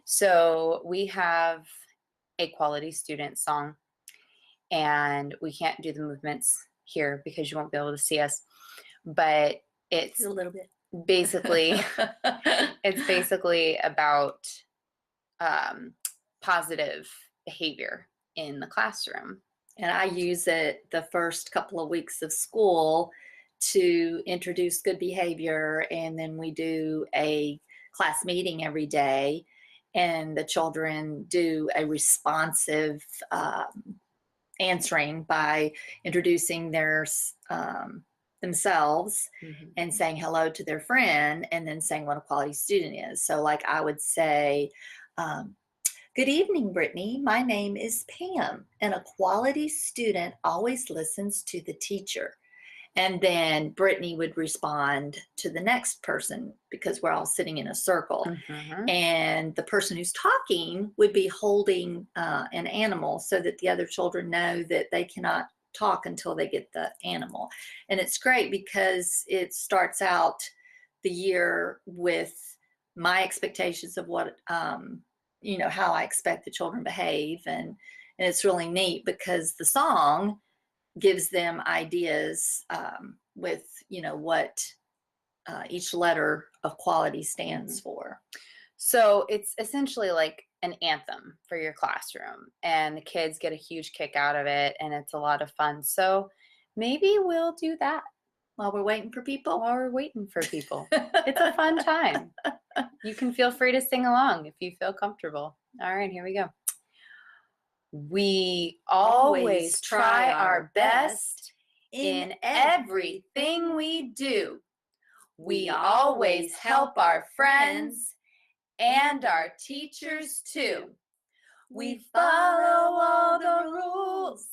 So we have a quality student song, and we can't do the movements here because you won't be able to see us, but it's a little bit basically it's basically about positive behavior in the classroom. And I use it the first couple of weeks of school to introduce good behavior, and then we do a class meeting every day, and the children do a responsive answering by introducing their themselves and saying hello to their friend, and then saying what a quality student is. So like I would say, good evening, Brittany. My name is Pam, and a quality student always listens to the teacher. And then Brittany would respond to the next person because we're all sitting in a circle. And the person who's talking would be holding an animal so that the other children know that they cannot talk until they get the animal. And it's great because it starts out the year with my expectations of what how I expect the children behave, and it's really neat because the song gives them ideas with what each letter of quality stands for. So it's essentially like an anthem for your classroom, and the kids get a huge kick out of it, and it's a lot of fun. So maybe we'll do that while we're waiting for people. It's a fun time. You can feel free to sing along if you feel comfortable. All right, here we go. We always try our best in everything we do. We always help our friends and our teachers too. We follow all the rules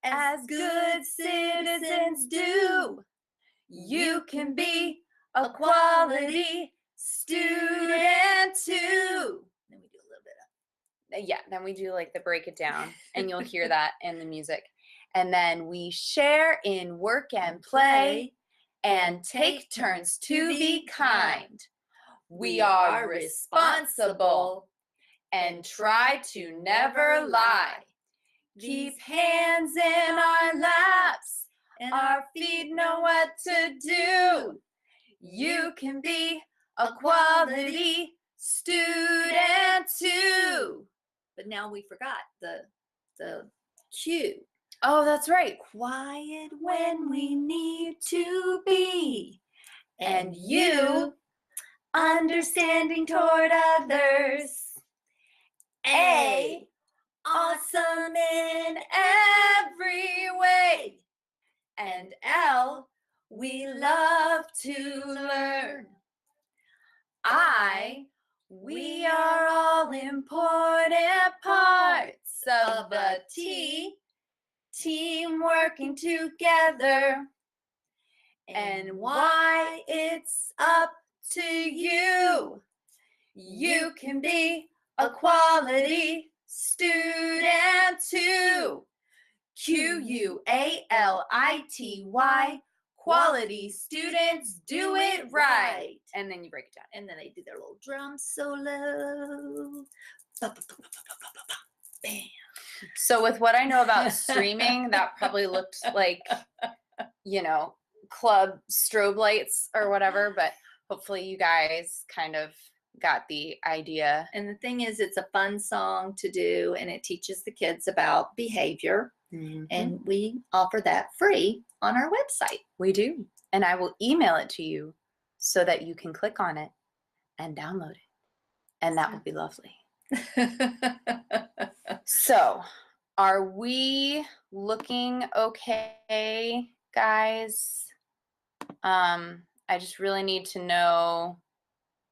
as good citizens do. You can be a quality student too. Then we do a little bit of, then we do like the break it down, and you'll hear that in the music. And then we share in work and play and take turns to be kind. We are responsible and try to never lie. Keep hands in our laps, and our feet know what to do. You can be a quality student too. But now we forgot the cue. Oh, that's right. Quiet when we need to be. And you understanding toward others. A, awesome in every way. And L, we love to learn. I, we are all important parts of a team working together. And Y, it's up to you. You can be a quality student too. QUALITY. Quality students do it right. And then you break it down. And then they do their little drum solo. Bam. So with what I know about streaming, that probably looked like, club strobe lights or whatever, but hopefully you guys kind of got the idea. And the thing is, it's a fun song to do, and it teaches the kids about behavior. And we offer that free on our website. We do. And I will email it to you so that you can click on it and download it. And that would be lovely. So, are we looking okay, guys? I just really need to know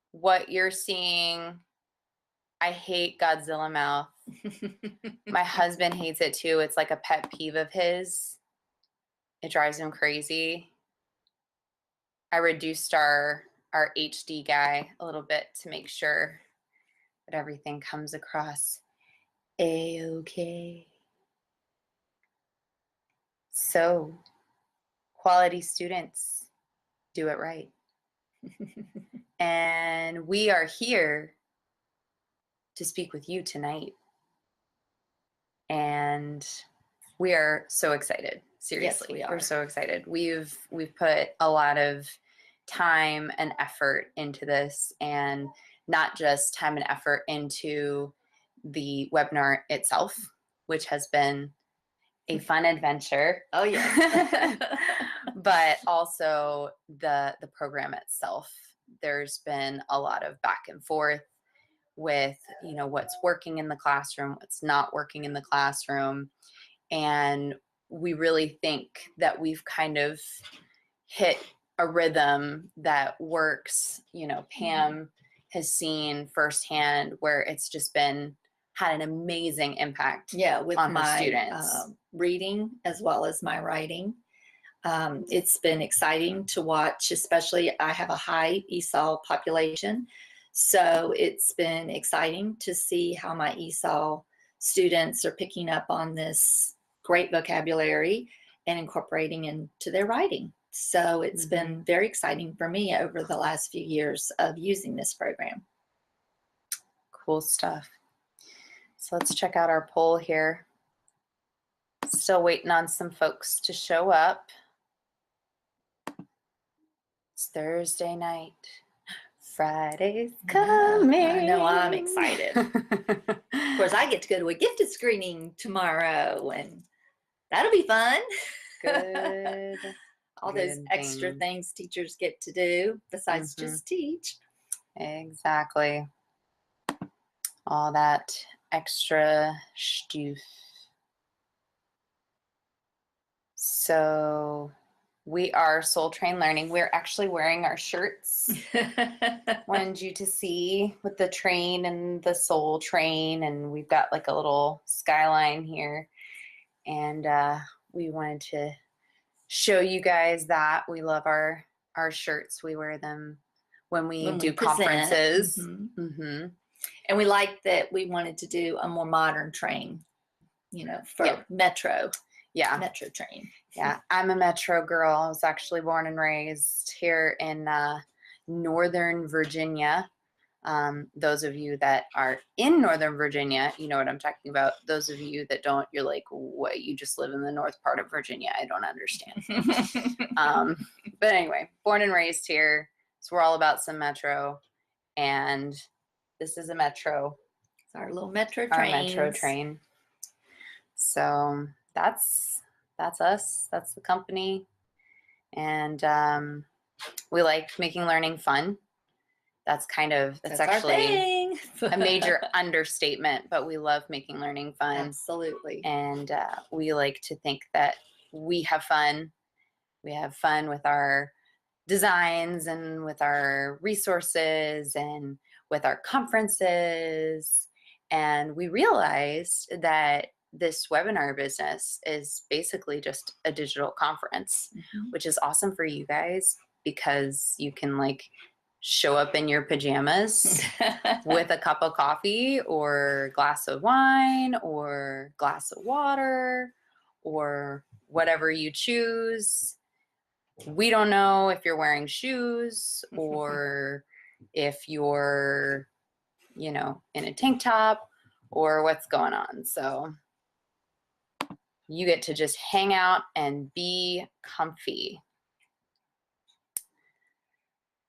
what you're seeing. I hate Godzilla mouth. My husband hates it too. It's like a pet peeve of his. It drives him crazy. I reduced our HD guy a little bit to make sure that everything comes across A-okay. So, quality students, do it right. And we are here to speak with you tonight. And we are so excited. Seriously, Yes, we we're are. so excited. We've put a lot of time and effort into this, and not just time and effort into the webinar itself, which has been a fun adventure. Oh, yes. But also the program itself. There's been a lot of back and forth with, you know, what's working in the classroom, what's not working in the classroom. And we really think that we've kind of hit a rhythm that works. You know, Pam has seen firsthand where it's just been had an amazing impact with on her my students. reading as well as my writing. It's been exciting to watch, especially I have a high ESOL population. So it's been exciting to see how my ESOL students are picking up on this great vocabulary and incorporating into their writing. So it's been very exciting for me over the last few years of using this program. Cool stuff. So let's check out our poll here. Still waiting on some folks to show up. It's Thursday night. Friday's coming. I know, I'm excited. Of course, I get to go to a gifted screening tomorrow, and that'll be fun. Good. All those extra things teachers get to do besides just teach. Exactly. All that extra stuff. So we are Soul Train Learning. We're actually wearing our shirts. Wanted you to see with the train and the soul train, and we've got like a little skyline here. And we wanted to show you guys that we love our shirts. We wear them when we do conferences. And we like that we wanted to do a more modern train, you know, for Metro. Yeah. Metro train. Yeah. I'm a Metro girl. I was actually born and raised here in Northern Virginia. Those of you that are in Northern Virginia, you know what I'm talking about. Those of you that don't, you're like, what? You just live in the north part of Virginia. I don't understand. But anyway, born and raised here. So we're all about some Metro. And this is a Metro. It's our little Metro train. Our Metro train. So that's us. That's the company. And we like making learning fun. That's actually a major understatement, but we love making learning fun. Absolutely. And we like to think that we have fun. We have fun with our designs and with our resources and with our conferences. And we realized that this webinar business is basically just a digital conference, which is awesome for you guys because you can like show up in your pajamas with a cup of coffee or glass of wine or glass of water or whatever you choose. We don't know if you're wearing shoes or if you're, you know, in a tank top or what's going on. So you get to just hang out and be comfy.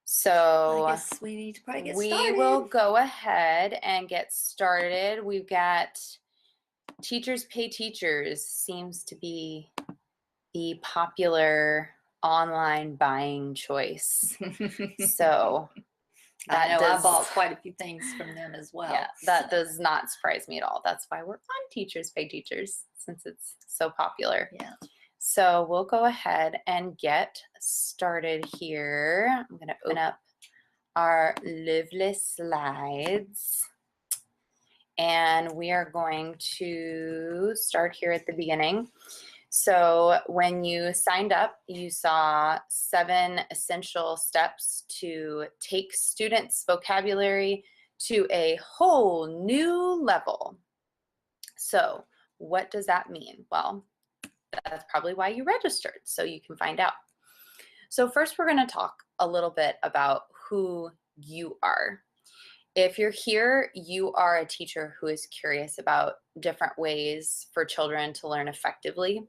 So I guess we need to probably get we started. will go ahead and get started. We've got Teachers Pay Teachers seems to be the popular online buying choice. So I know I bought quite a few things from them as well. Yeah, that does not surprise me at all. That's why we're on Teachers Pay Teachers, since it's so popular. Yeah. So we'll go ahead and get started here. I'm going to open up our lovely slides. And we are going to start here at the beginning. So when you signed up, you saw 7 essential steps to take students' vocabulary to a whole new level. So what does that mean? Well, that's probably why you registered, so you can find out. So first, we're going to talk a little bit about who you are. If you're here, you are a teacher who is curious about different ways for children to learn effectively.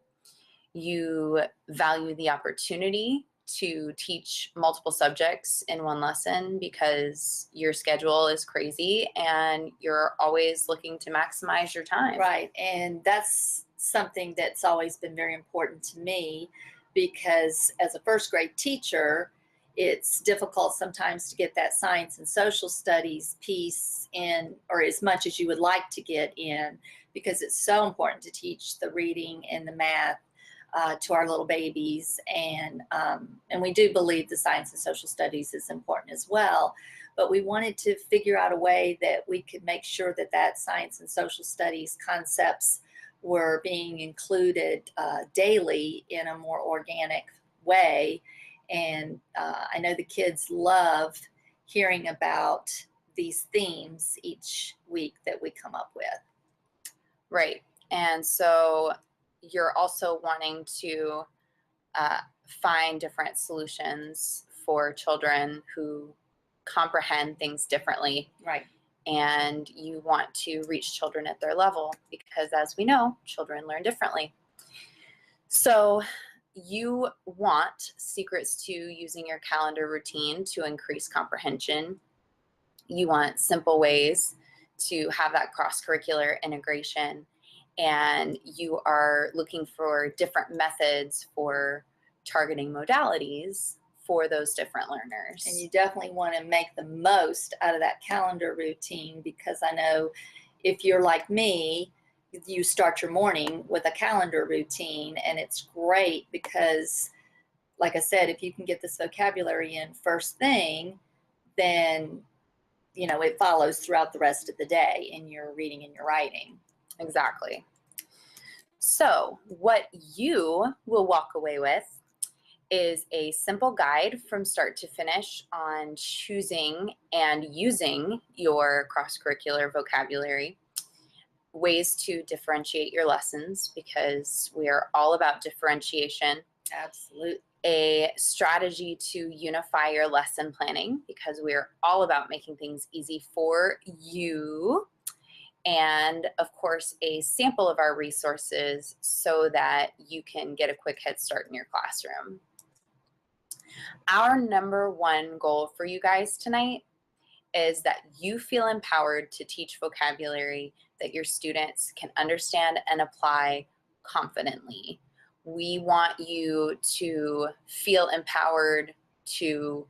You value the opportunity to teach multiple subjects in one lesson because your schedule is crazy and you're always looking to maximize your time. Right. And that's something that's always been very important to me, because as a first grade teacher, it's difficult sometimes to get that science and social studies piece in, or as much as you would like to get in, because it's so important to teach the reading and the math to our little babies. And we do believe the science and social studies is important as well. But we wanted to figure out a way that we could make sure that that science and social studies concepts were being included daily in a more organic way. And I know the kids love hearing about these themes each week that we come up with. Right. And so you're also wanting to find different solutions for children who comprehend things differently. Right. And you want to reach children at their level because, as we know, children learn differently. So you want secrets to using your calendar routine to increase comprehension. You want simple ways to have that cross-curricular integration, and you are looking for different methods for targeting modalities for those different learners. And you definitely want to make the most out of that calendar routine, because I know if you're like me, you start your morning with a calendar routine, and it's great because, like I said, if you can get this vocabulary in first thing, then you know it follows throughout the rest of the day in your reading and your writing. Exactly. So what you will walk away with is a simple guide from start to finish on choosing and using your cross-curricular vocabulary, ways to differentiate your lessons, because we are all about differentiation. Absolutely. A strategy to unify your lesson planning, because we are all about making things easy for you. And of course, a sample of our resources so that you can get a quick head start in your classroom. Our number one goal for you guys tonight is that you feel empowered to teach vocabulary that your students can understand and apply confidently. We want you to feel empowered to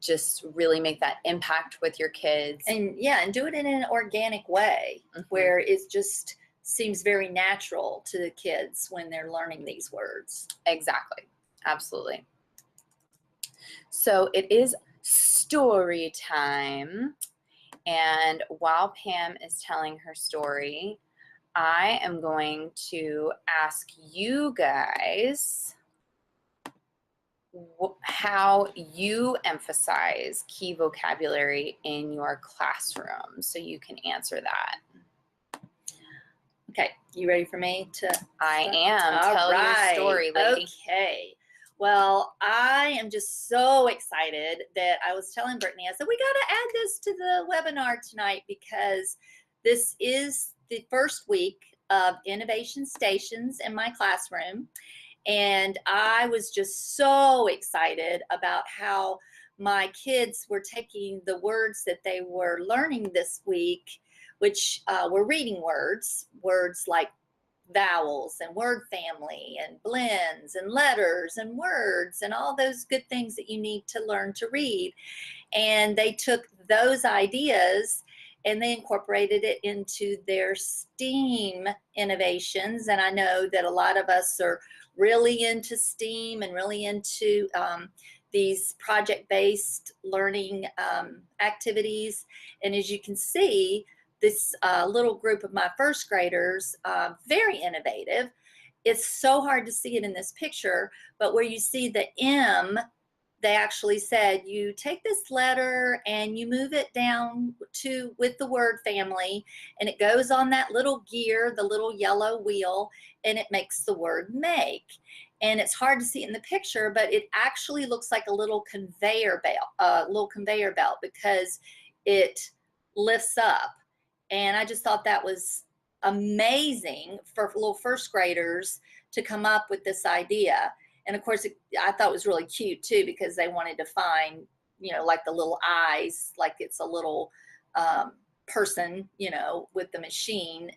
just really make that impact with your kids. And yeah, and do it in an organic way where it just seems very natural to the kids when they're learning these words. Exactly. Absolutely. So it is story time. And while Pam is telling her story, I am going to ask you guys how you emphasize key vocabulary in your classroom, so you can answer that. Okay, you ready for me to? I am. Tell your story, lady. Okay. Well, I am just so excited that I was telling Brittany, I said, we got to add this to the webinar tonight, because this is the first week of innovation stations in my classroom. And I was just so excited about how my kids were taking the words that they were learning this week, which were reading words like vowels and word family and blends and letters and words and all those good things that you need to learn to read. And they took those ideas and they incorporated it into their STEAM innovations. And I know that a lot of us are really into STEAM and really into these project-based learning activities. And as you can see, this little group of my first graders, very innovative. It's so hard to see it in this picture, but where you see the M, they actually said, you take this letter and you move it down to with the word family, and it goes on that little gear, the little yellow wheel, and it makes the word make. and it's hard to see in the picture, but it actually looks like a little conveyor belt because it lifts up. And I just thought that was amazing for little first graders to come up with this idea. And of course, I thought it was really cute too, because they wanted to find, like the little eyes, like it's a little person, with the machine.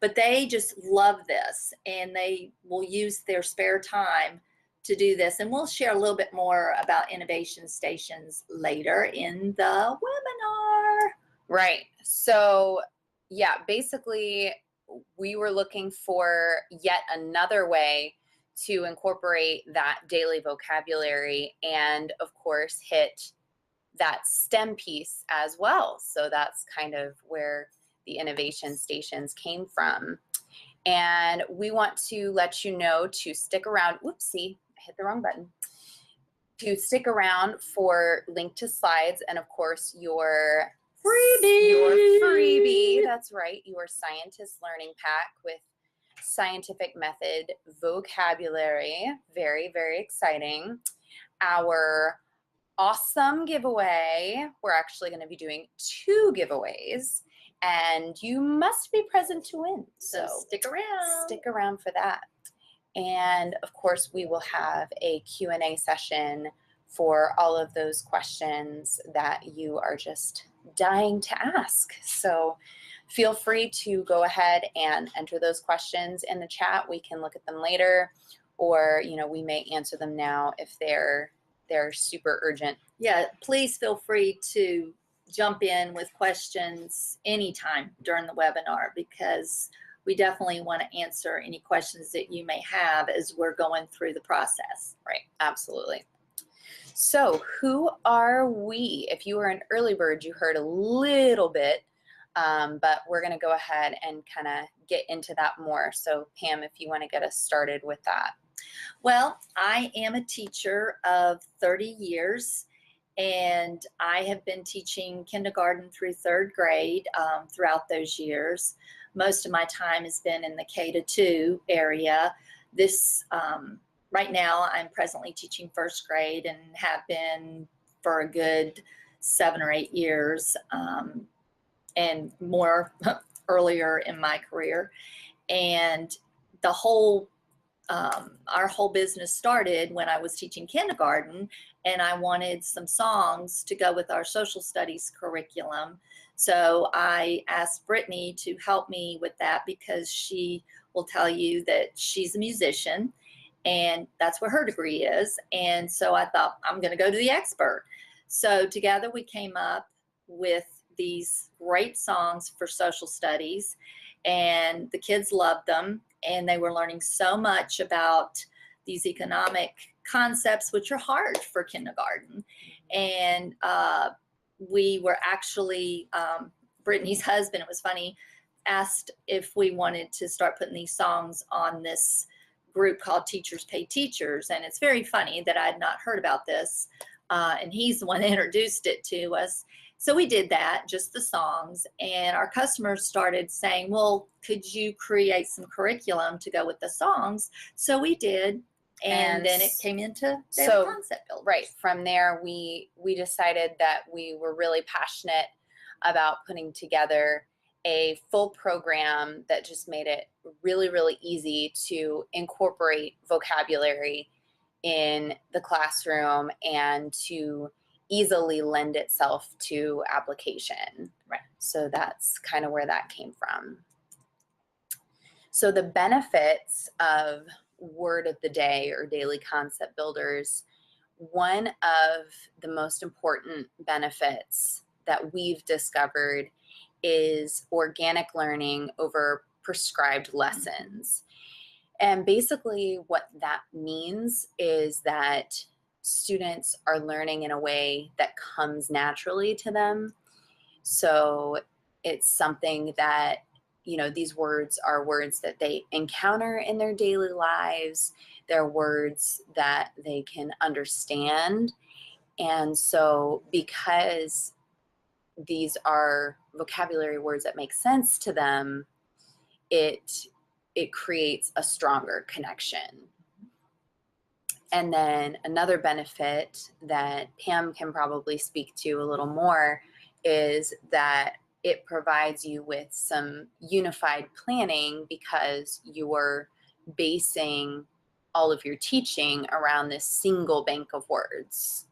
But they just love this, and they will use their spare time to do this. And we'll share a little bit more about innovation stations later in the webinar. Right. So, yeah, basically, we were looking for yet another way to incorporate that daily vocabulary and, of course, hit that STEM piece as well. So that's kind of where the innovation stations came from. And we want to let you know to stick around. Whoopsie, I hit the wrong button. To stick around for link to slides and, of course, your freebie. That's right, your scientist learning pack with scientific method vocabulary. Very, very exciting. Our awesome giveaway. We're actually going to be doing 2 giveaways, and you must be present to win. So stick around. Stick around for that. And of course, we will have a Q&A session for all of those questions that you are just dying to ask. So feel free to go ahead and enter those questions in the chat. We can look at them later, or we may answer them now if they're super urgent. Yeah, please feel free to jump in with questions anytime during the webinar, because we definitely want to answer any questions that you may have as we're going through the process. Right, absolutely. So who are we? If you were an early bird, you heard a little bit, but we're going to go ahead and kind of get into that more. So Pam, if you want to get us started with that. Well, I am a teacher of 30 years, and I have been teaching kindergarten through 3rd grade throughout those years. Most of my time has been in the K-2 area. Right now, I'm presently teaching 1st grade and have been for a good 7 or 8 years, and more earlier in my career. And the whole our whole business started when I was teaching kindergarten, and I wanted some songs to go with our social studies curriculum. So I asked Brittany to help me with that, because she will tell you that she's a musician and that's where her degree is. And so I thought, I'm going to go to the expert. So together we came up with these great songs for social studies, and the kids loved them. And they were learning so much about these economic concepts, which are hard for kindergarten. And we were actually, Brittany's husband, it was funny, asked if we wanted to start putting these songs on this group called Teachers Pay Teachers. And it's very funny that I had not heard about this. And he's the one that introduced it to us. So we did that, just the songs, and our customers started saying, well, could you create some curriculum to go with the songs? So we did, and then it came into the concept builders. Right, from there we decided that we were really passionate about putting together a full program that just made it really, really easy to incorporate vocabulary in the classroom and to easily lend itself to application. Right. So that's kind of where that came from. So the benefits of word of the day or daily concept builders, one of the most important benefits that we've discovered is organic learning over prescribed lessons. And basically what that means is that students are learning in a way that comes naturally to them. So it's something that, these words are words that they encounter in their daily lives. They're words that they can understand. And so because these are vocabulary words that make sense to them, it creates a stronger connection. And then another benefit that Pam can probably speak to a little more is that it provides you with some unified planning because you're basing all of your teaching around this single bank of words.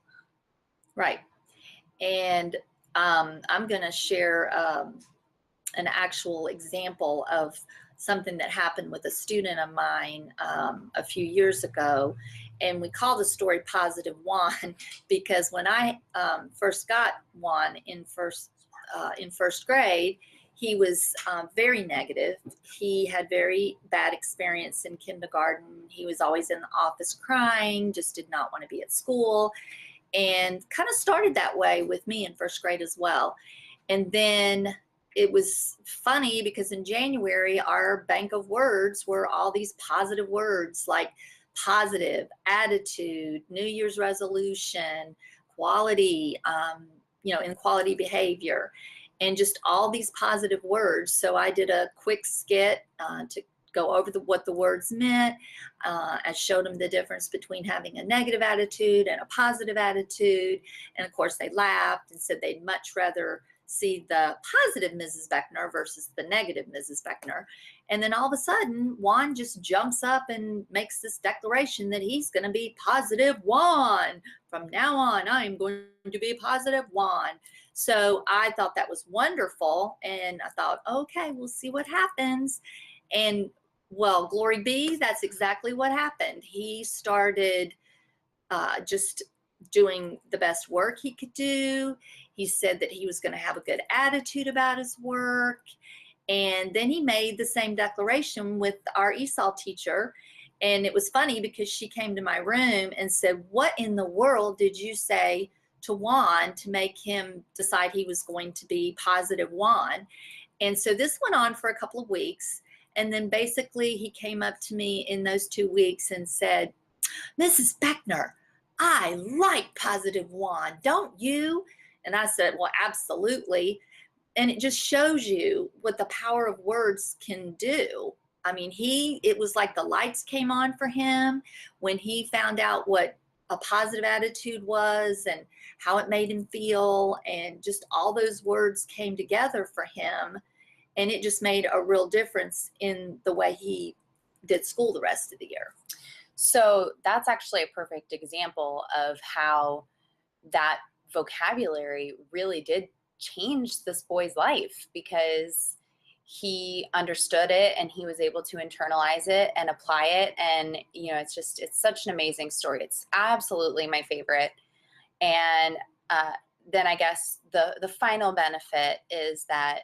Right. And I'm going to share an actual example of something that happened with a student of mine a few years ago. And we call the story Positive Juan because when I first got Juan in first grade, he was very negative. He had very bad experience in kindergarten. He was always in the office crying, just did not want to be at school, and kind of started that way with me in first grade as well. And then it was funny because in January, our bank of words were all these positive words like positive, attitude, New Year's resolution, quality, in quality behavior, and just all these positive words. So I did a quick skit to go over what the words meant. I showed them the difference between having a negative attitude and a positive attitude. And of course, they laughed and said they'd much rather see the positive Mrs. Beckner versus the negative Mrs. Beckner. And then all of a sudden, Juan just jumps up and makes this declaration that he's going to be positive Juan. From now on, I'm going to be positive Juan. So I thought that was wonderful. And I thought, okay, we'll see what happens. And well, glory be, that's exactly what happened. He started just doing the best work he could do. He said that he was going to have a good attitude about his work. And then he made the same declaration with our S.O.L teacher. And it was funny because she came to my room and said, what in the world did you say to Juan to make him decide he was going to be positive Juan? And so this went on for a couple of weeks. And then basically he came up to me in those 2 weeks and said, Mrs. Beckner, I like positive Juan, don't you? And I said, well, absolutely. And it just shows you what the power of words can do. I mean, it was like the lights came on for him when he found out what a positive attitude was and how it made him feel. And just all those words came together for him. And it just made a real difference in the way he did school the rest of the year. So that's actually a perfect example of how that vocabulary really did change this boy's life, because he understood it and he was able to internalize it and apply it. And, it's such an amazing story. It's absolutely my favorite. And then I guess the final benefit is that,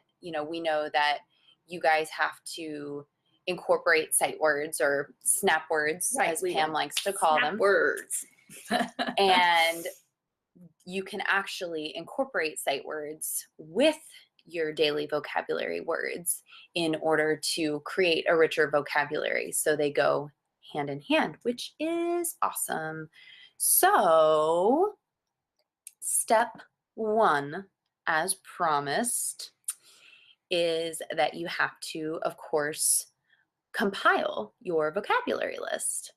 we know that you guys have to incorporate sight words or snap words, right, as Pam likes to call them. Words. And you can actually incorporate sight words with your daily vocabulary words in order to create a richer vocabulary. So they go hand in hand, which is awesome. So step 1, as promised, is that you have to, of course, compile your vocabulary list.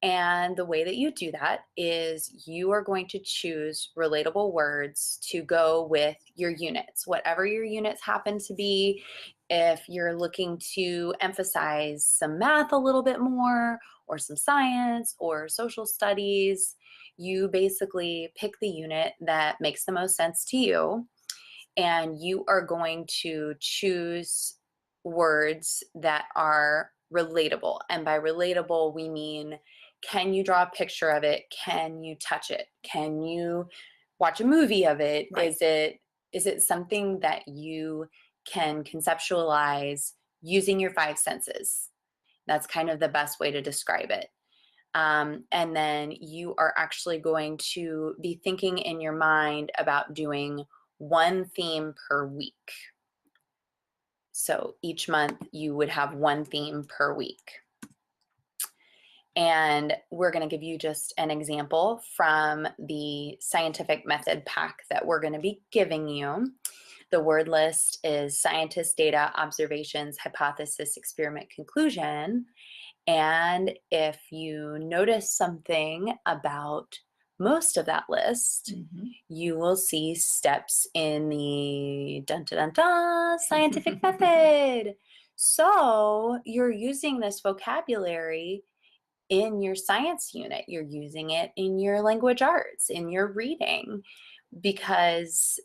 And the way that you do that is you are going to choose relatable words to go with your units, whatever your units happen to be. If you're looking to emphasize some math a little bit more, or some science or social studies, you basically pick the unit that makes the most sense to you. And you are going to choose words that are relatable. And by relatable, we mean, can you draw a picture of it? Can you touch it? Can you watch a movie of it? Right. Is it something that you can conceptualize using your 5 senses? That's kind of the best way to describe it. And then you are actually going to be thinking in your mind about doing 1 theme per week. So each month you would have 1 theme per week. And we're going to give you just an example from the scientific method pack that we're going to be giving you. The word list is scientist, data, observations, hypothesis, experiment, conclusion. And if you notice something about most of that list, you will see steps in the dun dun dun, dun scientific method. So you're using this vocabulary in your science unit, you're using it in your language arts, in your reading, because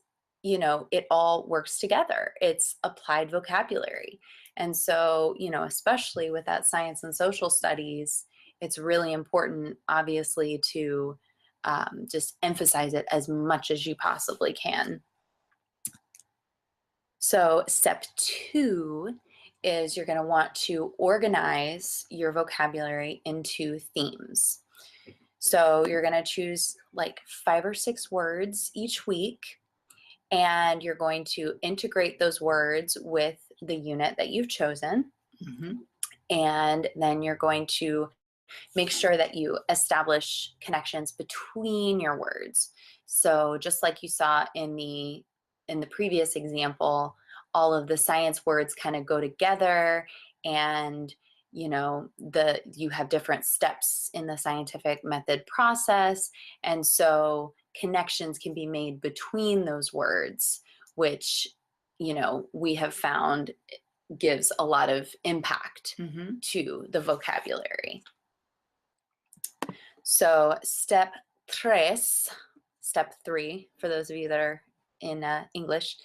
it all works together. It's applied vocabulary. And so, especially with that science and social studies, it's really important, obviously, to just emphasize it as much as you possibly can. So step 2 is you're going to want to organize your vocabulary into themes. So you're going to choose like 5 or 6 words each week, and you're going to integrate those words with the unit that you've chosen. And then you're going to make sure that you establish connections between your words. So just like you saw in the previous example, all of the science words kind of go together, and you have different steps in the scientific method process, and so connections can be made between those words, which we have found gives a lot of impact to the vocabulary. So step 3 for those of you that are in English,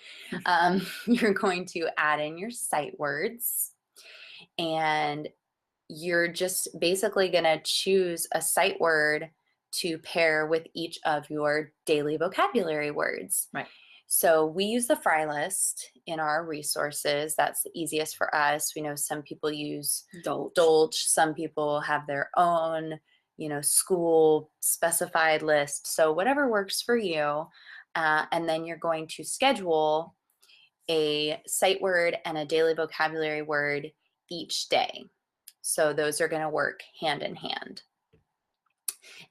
you're going to add in your sight words, and you're just basically going to choose a sight word to pair with each of your daily vocabulary words. Right. So we use the Fry list in our resources. That's the easiest for us. We know some people use Dolch. Some people have their own, school specified list. So whatever works for you. And then you're going to schedule a sight word and a daily vocabulary word each day. So those are going to work hand in hand.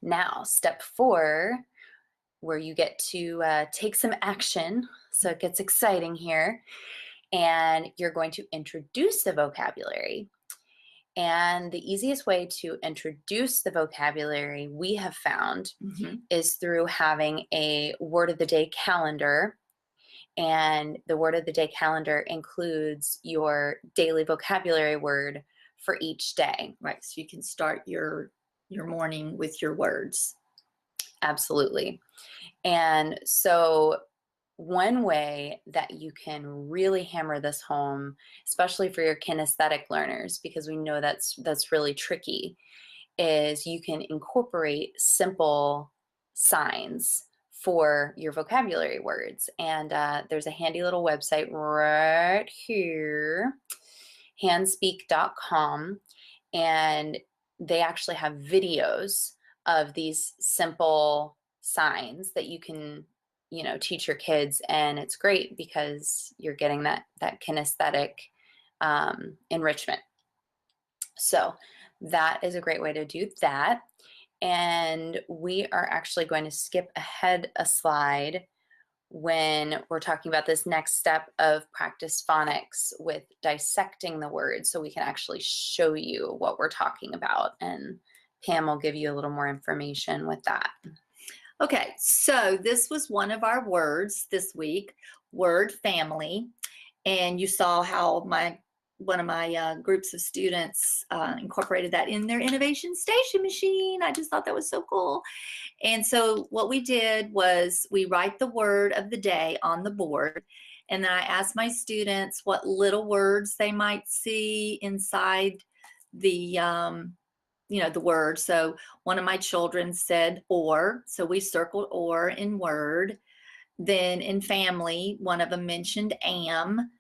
Now, step 4, where you get to take some action. So it gets exciting here. And you're going to introduce the vocabulary. And the easiest way to introduce the vocabulary we have found is through having a word of the day calendar. And the word of the day calendar includes your daily vocabulary word for each day. Right. So you can start your morning with your words. Absolutely. And so one way that you can really hammer this home, especially for your kinesthetic learners, because we know that's really tricky, is you can incorporate simple signs for your vocabulary words. And there's a handy little website right here, handspeak.com, and they actually have videos of these simple signs that you can teach your kids, and it's great because you're getting that kinesthetic enrichment. So that is a great way to do that. And we are actually going to skip ahead a slide when we're talking about this next step of practice phonics with dissecting the words, so we can actually show you what we're talking about. And Pam will give you a little more information with that. Okay, so this was one of our words this week, word family. And you saw how one of my groups of students incorporated that in their innovation station machine. I just thought that was so cool. And so what we did was we write the word of the day on the board, and then I asked my students what little words they might see inside the the word. So one of my children said or, so we circled or in word. Then in family, one of them mentioned am.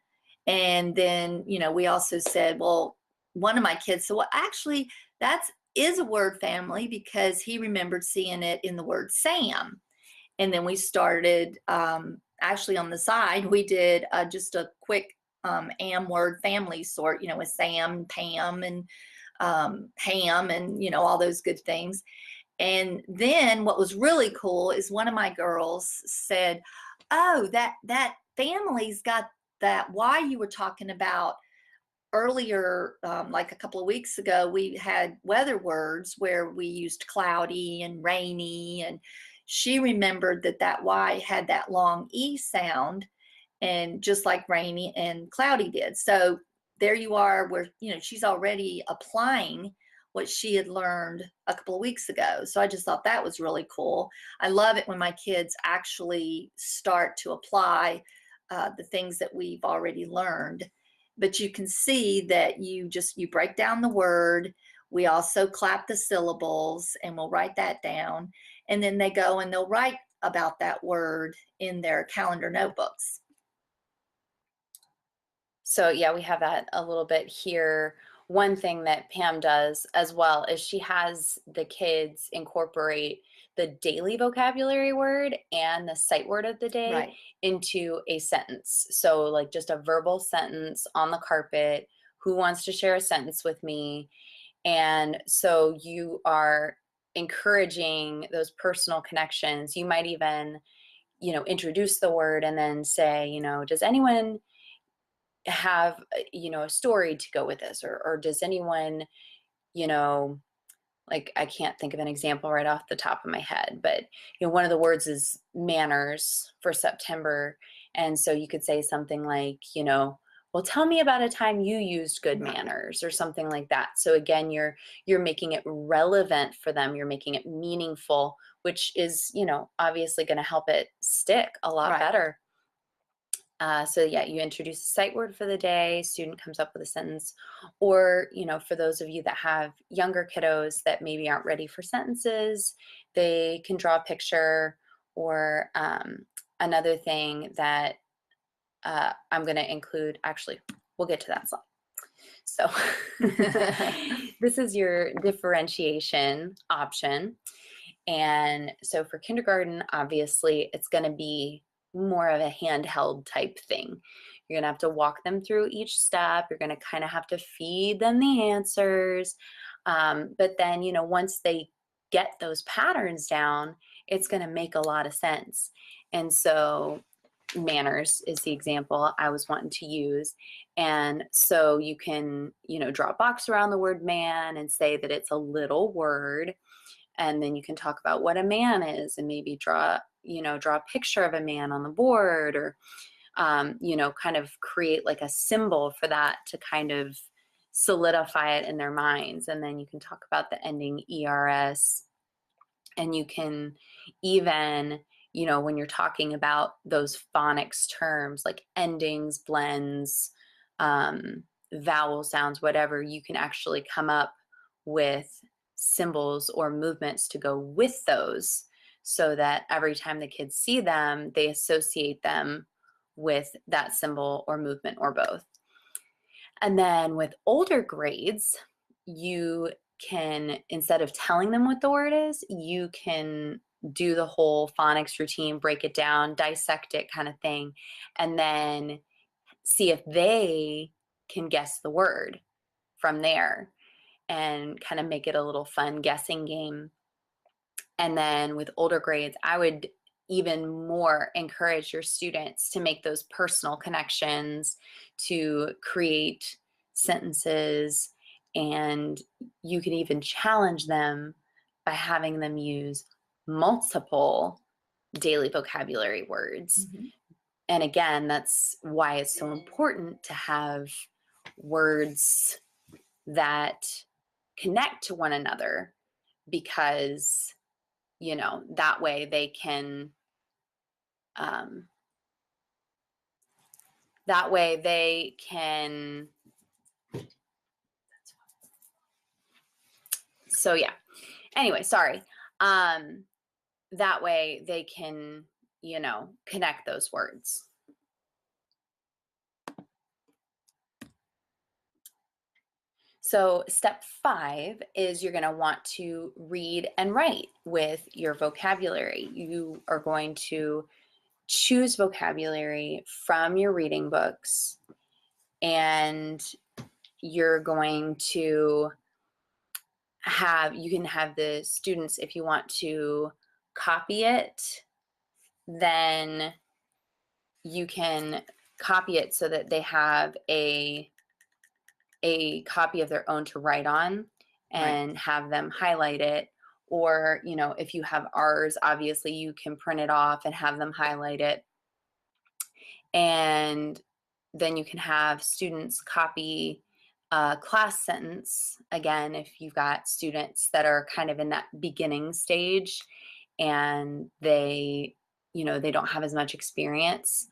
And then, we also said, well, one of my kids said, well, actually, that is a word family because he remembered seeing it in the word Sam. And then we started, actually on the side, we did just a quick am word family sort, with Sam, Pam, and ham, and, all those good things. And then what was really cool is one of my girls said, oh, that family's got that why you were talking about earlier, like a couple of weeks ago, we had weather words where we used cloudy and rainy, and she remembered that that Y had that long E sound, and just like rainy and cloudy did. So there you are, where she's already applying what she had learned a couple of weeks ago. So I just thought that was really cool. I love it when my kids actually start to apply the things that we've already learned. But you can see that you break down the word. We also clap the syllables, and we'll write that down. And then they go and they'll write about that word in their calendar notebooks. So yeah, we have that a little bit here. One thing that Pam does as well is she has the kids incorporate the daily vocabulary word and the sight word of the day Right. into a sentence. So like just a verbal sentence on the carpet. Who wants to share a sentence with me? And so you are encouraging those personal connections. You might even, introduce the word and then say, does anyone have a story to go with this, or does anyone, you know like, I can't think of an example right off the top of my head, but one of the words is manners for September, and so you could say something like, well, tell me about a time you used good Right. manners, or something like that. So again, you're making it relevant for them, you're making it meaningful, which is obviously going to help it stick a lot Right. better. So yeah, you introduce a sight word for the day, student comes up with a sentence, or, for those of you that have younger kiddos that maybe aren't ready for sentences, they can draw a picture, or another thing that I'm going to include, actually, we'll get to that slide. So this is your differentiation option. And so for kindergarten, obviously, it's going to be more of a handheld type thing. You're going to have to walk them through each step. You're going to kind of have to feed them the answers. But then, once they get those patterns down, it's going to make a lot of sense. And so manners is the example I was wanting to use. And so you can, draw a box around the word man and say that it's a little word. And then you can talk about what a man is, and maybe draw a picture of a man on the board, or kind of create like a symbol for that to kind of solidify it in their minds. And then you can talk about the ending ERS, and you can even, when you're talking about those phonics terms like endings, blends, vowel sounds, whatever, you can actually come up with symbols or movements to go with those, so that every time the kids see them, they associate them with that symbol or movement, or both. And then with older grades, you can, instead of telling them what the word is, you can do the whole phonics routine, break it down, dissect it kind of thing, and then see if they can guess the word from there, and kind of make it a little fun guessing game. And then with older grades, I would even more encourage your students to make those personal connections, to create sentences, and you can even challenge them by having them use multiple daily vocabulary words. Mm-hmm. And again, that's why it's so important to have words that connect to one another, because that way they can um, that way they can so yeah, anyway, sorry. That way they can connect those words. So step 5 is you're going to want to read and write with your vocabulary. You are going to choose vocabulary from your reading books, and you're going to you can have the students, if you want to copy it, then you can copy it so that they have a a copy of their own to write on Right. and have them highlight it. Or, if you have ours, obviously you can print it off and have them highlight it. And then you can have students copy a class sentence. Again, if you've got students that are kind of in that beginning stage and they don't have as much experience,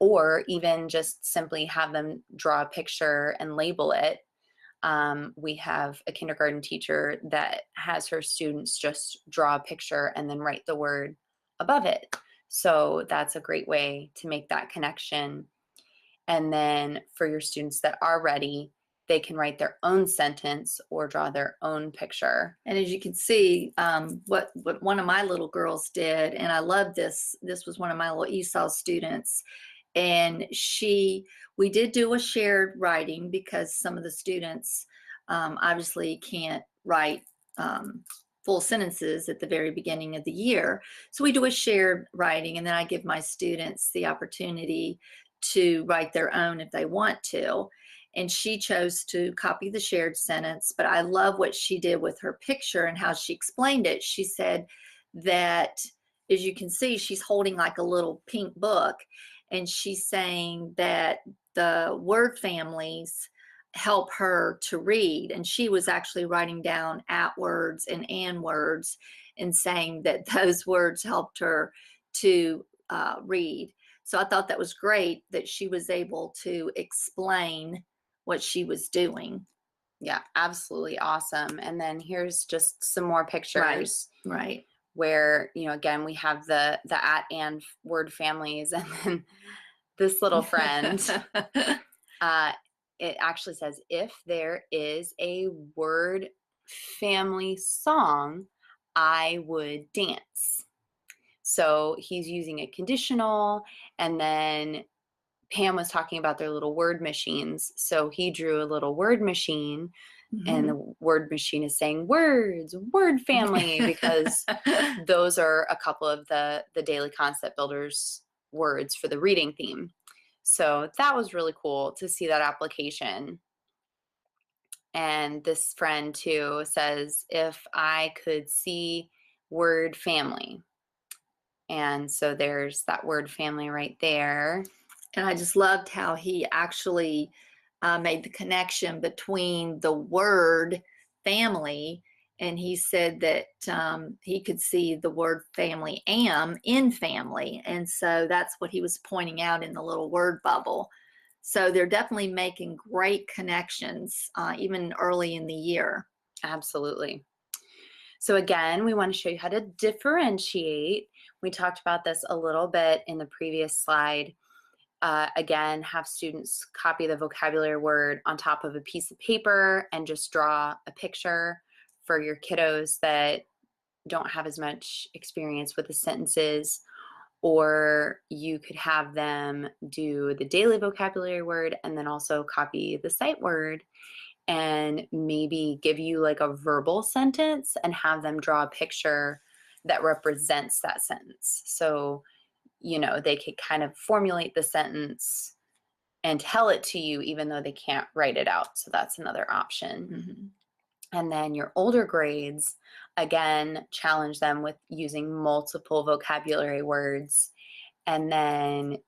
or even just simply have them draw a picture and label it. We have a kindergarten teacher that has her students just draw a picture and then write the word above it. So that's a great way to make that connection. And then for your students that are ready, they can write their own sentence or draw their own picture. And as you can see, what one of my little girls did, and I love this. This was one of my little S.O.L students, and we did do a shared writing because some of the students obviously can't write full sentences at the very beginning of the year. So we do a shared writing, and then I give my students the opportunity to write their own if they want to. And she chose to copy the shared sentence, but I love what she did with her picture and how she explained it. She said that, as you can see, she's holding like a little pink book, and she's saying that the word families help her to read. And she was actually writing down at words and an words and saying that those words helped her to read. So I thought that was great that she was able to explain what she was doing. Yeah, absolutely awesome. And then here's just some more pictures. Right. Where, again, we have the at and word families, and then this little friend, it actually says, if there is a word family song, I would dance. So he's using a conditional, and then Pam was talking about their little word machines. So he drew a little word machine, and the word machine is saying words, word family, because those are a couple of the daily concept builders words for the reading theme. So that was really cool to see that application. And this friend too says, if I could see word family. And so there's that word family right there. And I just loved how he actually made the connection between the word family, and he said that he could see the word family am in family. And so that's what he was pointing out in the little word bubble. So they're definitely making great connections even early in the year. Absolutely. So again, we want to show you how to differentiate. We talked about this a little bit in the previous slide. Again, have students copy the vocabulary word on top of a piece of paper and just draw a picture. For your kiddos that don't have as much experience with the sentences, or you could have them do the daily vocabulary word and then also copy the sight word, and maybe give you like a verbal sentence and have them draw a picture that represents that sentence. So, they could kind of formulate the sentence and tell it to you even though they can't write it out. So that's another option. And then your older grades, again, challenge them with using multiple vocabulary words. And then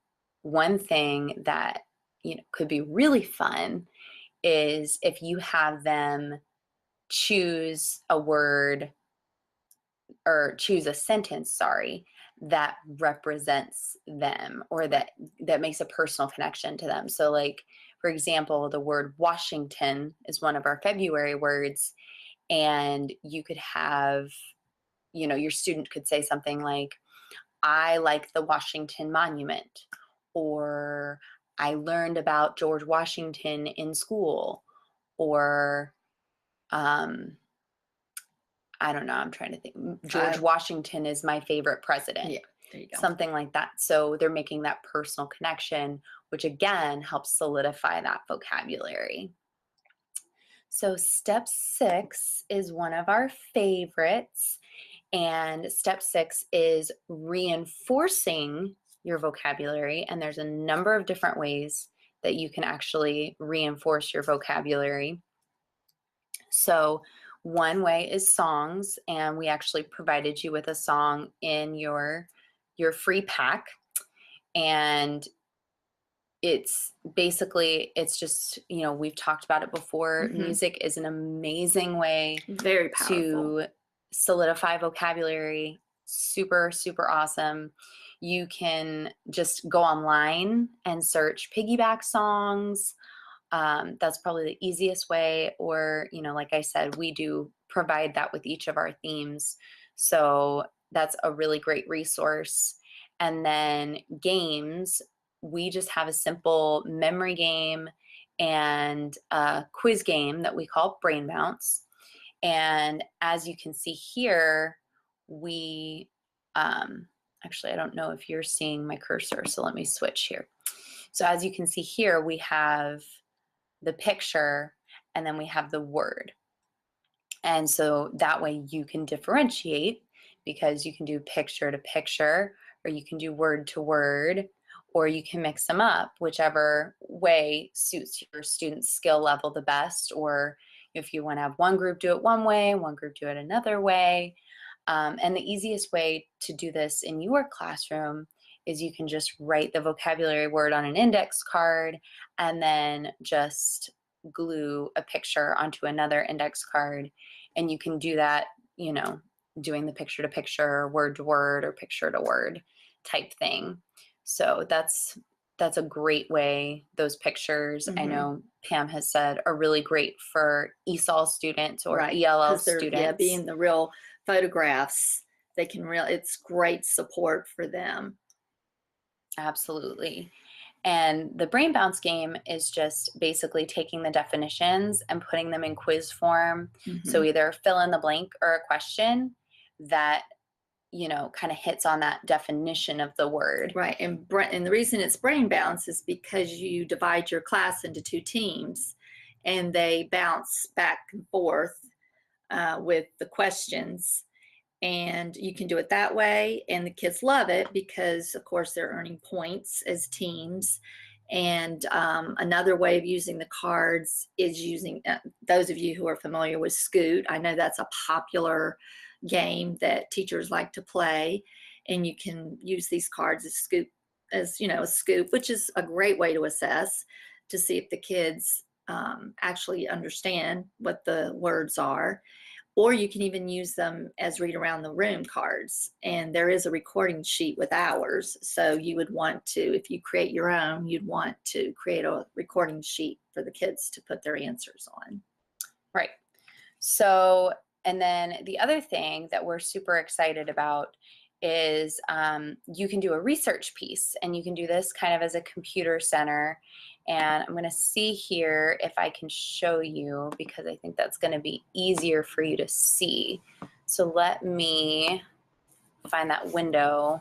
one thing that could be really fun is if you have them choose a word, or choose a sentence, sorry, that represents them, or that makes a personal connection to them. So like, for example, the word Washington is one of our February words, and you could have, your student could say something like, I like the Washington Monument, or I learned about George Washington in school, or I don't know, I'm trying to think. George Washington is my favorite president. Yeah, there you go. Something like that. So they're making that personal connection, which again helps solidify that vocabulary. So step 6 is one of our favorites. And step 6 is reinforcing your vocabulary. And there's a number of different ways that you can actually reinforce your vocabulary. So one way is songs, and we actually provided you with a song in your free pack. And it's basically, it's just, you know, we've talked about it before. Music is an amazing way Very powerful to solidify vocabulary. Super, super awesome. You can just go online and search piggyback songs. That's probably the easiest way. Or, you know, like I said, we do provide that with each of our themes. So that's a really great resource. And then games, we just have a simple memory game and a quiz game that we call Brain Bounce. And as you can see here, we actually, I don't know if you're seeing my cursor, so let me switch here. So as you can see here, we have the picture and then we have the word. And so that way you can differentiate, because you can do picture to picture, or you can do word to word, or you can mix them up, whichever way suits your student's skill level the best. Or if you want to have one group do it one way, one group do it another way. And the easiest way to do this in your classroom is you can just write the vocabulary word on an index card and then just glue a picture onto another index card. And you can do that, you know, doing the picture to picture, word to word, or picture to word type thing. So that's a great way. Those pictures, I know Pam has said, are really great for ESOL students or right, ELL because they're students. being the real photographs, they can it's great support for them. Absolutely. And the Brain Bounce game is just basically taking the definitions and putting them in quiz form. So either fill in the blank or a question that, you know, kind of hits on that definition of the word. Right. And the reason it's Brain Bounce is because you divide your class into 2 teams and they bounce back and forth with the questions. And you can do it that way. And the kids love it because, of course, they're earning points as teams. And another way of using the cards is using, those of you who are familiar with Scoot, I know that's a popular game that teachers like to play. And you can use these cards as Scoop, as you know, a Scoop, which is a great way to assess to see if the kids actually understand what the words are. Or you can even use them as read around the room cards. And there is a recording sheet with hours. So you would want to, if you create your own, you'd want to create a recording sheet for the kids to put their answers on. Right. So, and then the other thing that we're super excited about is you can do a research piece, and you can do this kind of as a computer center. And I'm going to see here if I can show you, because I think that's going to be easier for you to see. So let me find that window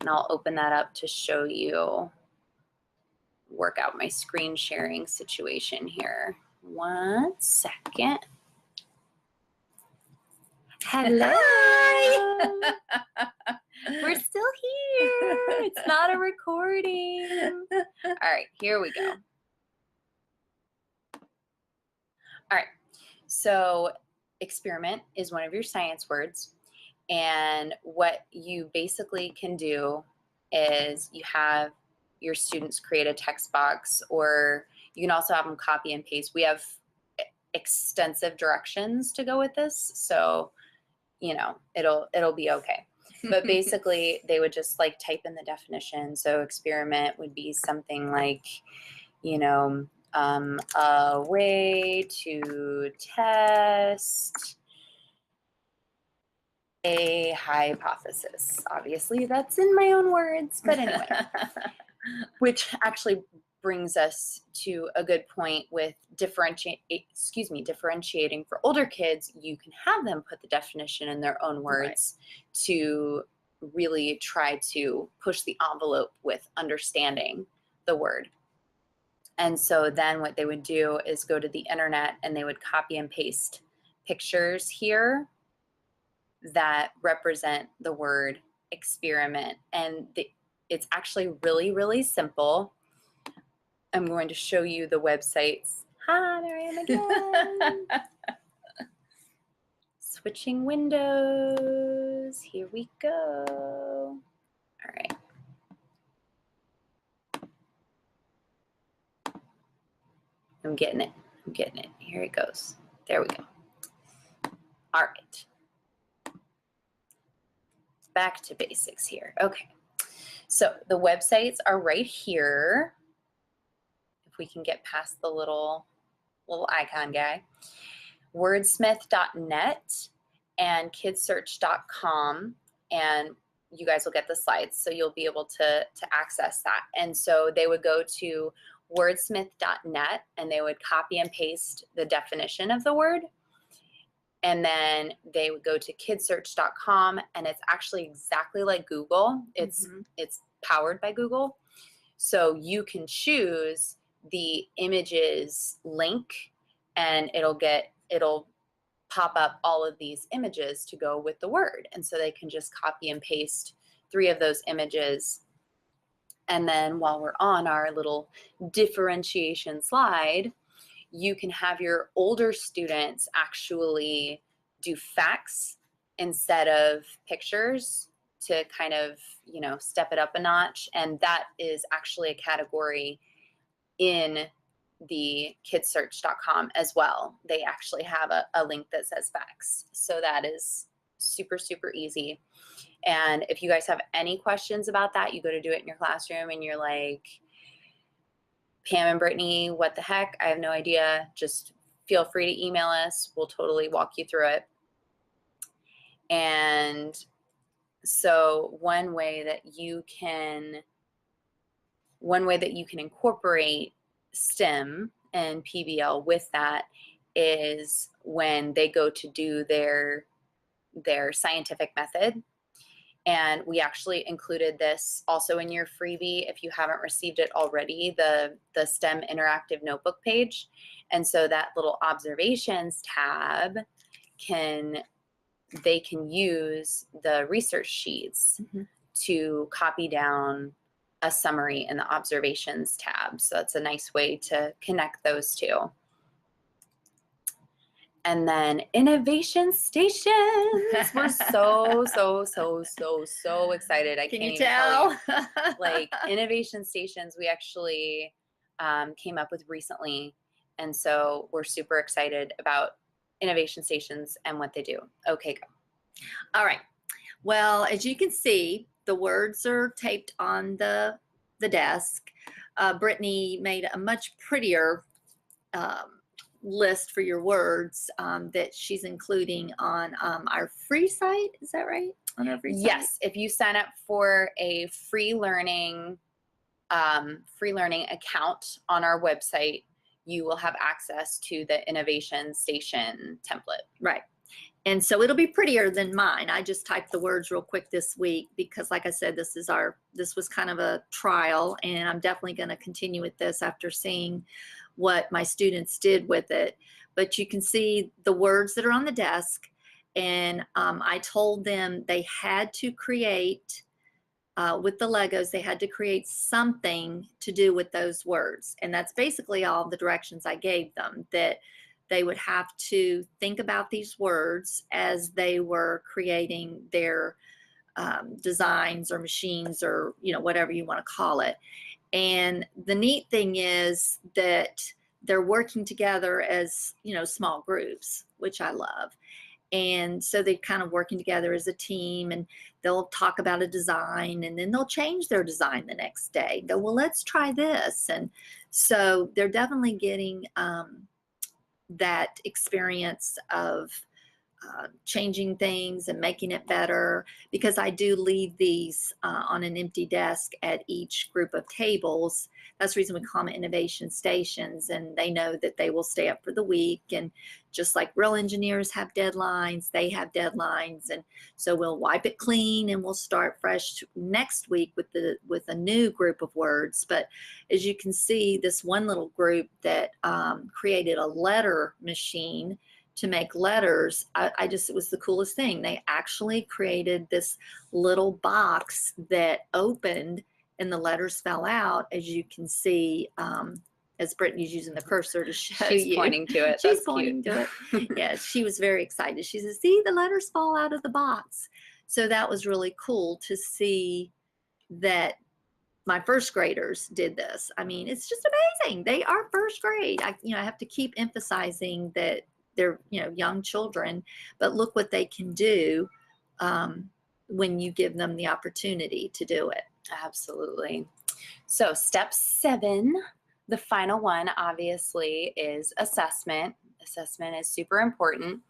and I'll open that up to show you, work out my screen sharing situation here. 1 second. Hello. Hi. We're still here. It's not a recording. All right, here we go. All right, so experiment is one of your science words. And what you basically can do is you have your students create a text box, or you can also have them copy and paste. We have extensive directions to go with this, so you know it'll be okay. But basically they would just like type in the definition. So experiment would be something like, you know, a way to test a hypothesis. Obviously that's in my own words, but anyway. Which actually brings us to a good point with differentiating for older kids. You can have them put the definition in their own words, right, to really try to push the envelope with understanding the word. And so then what they would do is go to the internet and they would copy and paste pictures here that represent the word experiment. And it's actually really, really simple. I'm going to show you the websites. Hi, there I am again. Switching windows. Here we go. All right. I'm getting it. I'm getting it. Here it goes. There we go. All right. Back to basics here. Okay. So the websites are right here. If we can get past the little icon guy. Wordsmith.net and kidsearch.com, and you guys will get the slides, so you'll be able to access that. And so they would go to wordsmith.net and they would copy and paste the definition of the word, and then they would go to kidsearch.com, and it's actually exactly like Google. It's powered by Google, so you can choose the images link, and it'll pop up all of these images to go with the word. And so they can just copy and paste 3 of those images. And then while we're on our little differentiation slide, you can have your older students actually do facts instead of pictures to kind of, you know, step it up a notch. And that is actually a category in the kidsearch.com as well. They actually have a link that says facts. So that is super, super easy. And if you guys have any questions about that, you go to do it in your classroom and you're like, Pam and Brittany, what the heck? I have no idea. Just feel free to email us. We'll totally walk you through it. And so one way that you can incorporate STEM and PBL with that is when they go to do their scientific method. And we actually included this also in your freebie if you haven't received it already, the STEM interactive notebook page. And so that little observations tab they can use the research sheets to copy down a summary in the observations tab. So that's a nice way to connect those two. And then innovation stations. We're so excited. I Can can't you even tell? tell you. Like innovation stations, we actually came up with recently. And so we're super excited about innovation stations and what they do. Okay, go. All right. Well, as you can see, the words are taped on the desk. Brittany made a much prettier list for your words that she's including on our free site. Is that right? On our free site? Yes. If you sign up for a free learning account on our website, you will have access to the innovation station template. Right. And so it'll be prettier than mine. I just typed the words real quick this week because, like I said, this was kind of a trial, and I'm definitely going to continue with this after seeing what my students did with it. But you can see the words that are on the desk, and I told them they had to create, with the Legos, they had to create something to do with those words. And that's basically all the directions I gave them, that they would have to think about these words as they were creating their designs or machines, or, you know, whatever you want to call it. And the neat thing is that they're working together as, you know, small groups, which I love. And so they're kind of working together as a team, and they'll talk about a design, and then they'll change their design the next day. Go, well, let's try this. And so they're definitely getting that experience of changing things and making it better, because I do leave these on an empty desk at each group of tables. That's the reason we call them innovation stations, and they know that they will stay up for the week. And just like real engineers have deadlines, they have deadlines, and so we'll wipe it clean and we'll start fresh next week with a new group of words. But as you can see, this one little group that created a letter machine to make letters, it was the coolest thing. They actually created this little box that opened, and the letters fell out, as you can see, as Brittany's using the cursor to show She's you. pointing to it. She's That's pointing cute. to it. Yeah, she was very excited. She said, see, the letters fall out of the box. So that was really cool to see that my first graders did this. I mean, it's just amazing. They are first grade. I have to keep emphasizing that they're, young children, but look what they can do when you give them the opportunity to do it. Absolutely. So step 7, the final one, obviously, is assessment. Assessment is super important.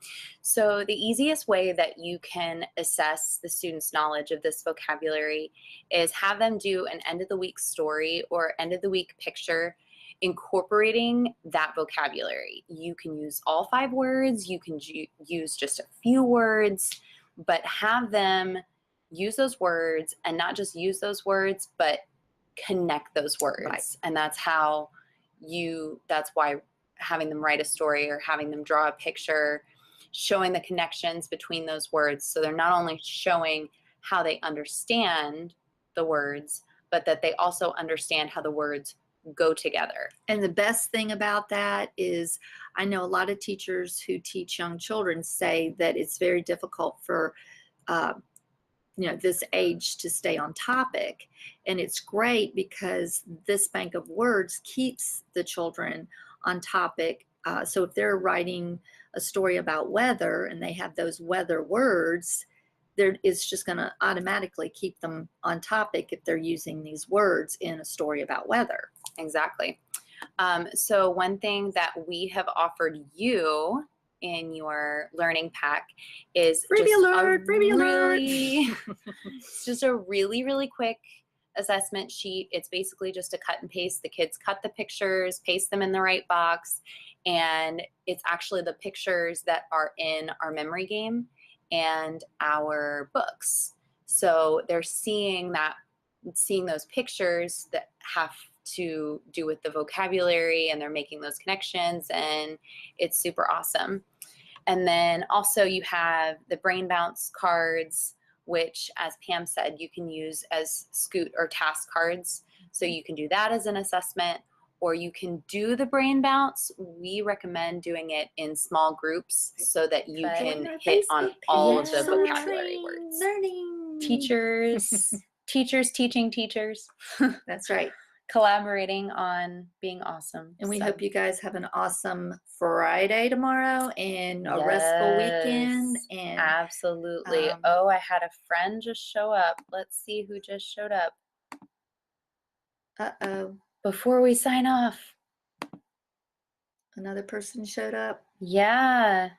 So the easiest way that you can assess the student's knowledge of this vocabulary is have them do an end of the week story or end of the week picture incorporating that vocabulary. You can use all 5 words, you can use just a few words, but have them use those words, and not just use those words, but connect those words. Right. And that's why having them write a story or having them draw a picture, showing the connections between those words. So they're not only showing how they understand the words, but that they also understand how the words go together. And the best thing about that is, I know a lot of teachers who teach young children say that it's very difficult for this age to stay on topic. And it's great because this bank of words keeps the children on topic. So if they're writing a story about weather and they have those weather words, it's just going to automatically keep them on topic if they're using these words in a story about weather. Exactly. So one thing that we have offered you in your learning pack is freebie alert. it's just a really, really quick assessment sheet. It's basically just a cut and paste. The kids cut the pictures, paste them in the right box, and it's actually the pictures that are in our memory game and our books. So they're seeing those pictures that have to do with the vocabulary, and they're making those connections, and it's super awesome. And then also you have the brain bounce cards, which, as Pam said, you can use as scoot or task cards. So you can do that as an assessment, or you can do the brain bounce. We recommend doing it in small groups so that you can hit on all of the vocabulary words. Learning. Teachers teaching teachers. That's right. Collaborating on being awesome. And we hope you guys have an awesome Friday tomorrow and a restful weekend. And absolutely. I had a friend just show up. Let's see who just showed up. Uh-oh. Before we sign off. Another person showed up. Yeah.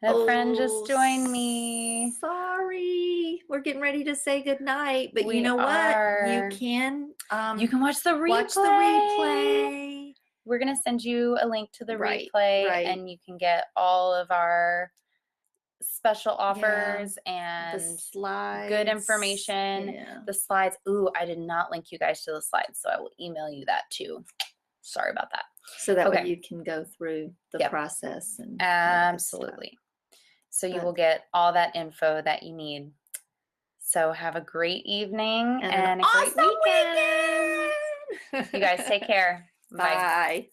A friend just joined me. Sorry. We're getting ready to say goodnight, but we you know are. What? You can watch the replay. We're going to send you a link to the replay, and you can get all of our special offers and the slides, good information. Yeah. The slides. Ooh, I did not link you guys to the slides, so I will email you that too. Sorry about that. So that way you can go through the process. And absolutely. So you will get all that info that you need. So have a great evening and a great weekend. You guys take care. Bye.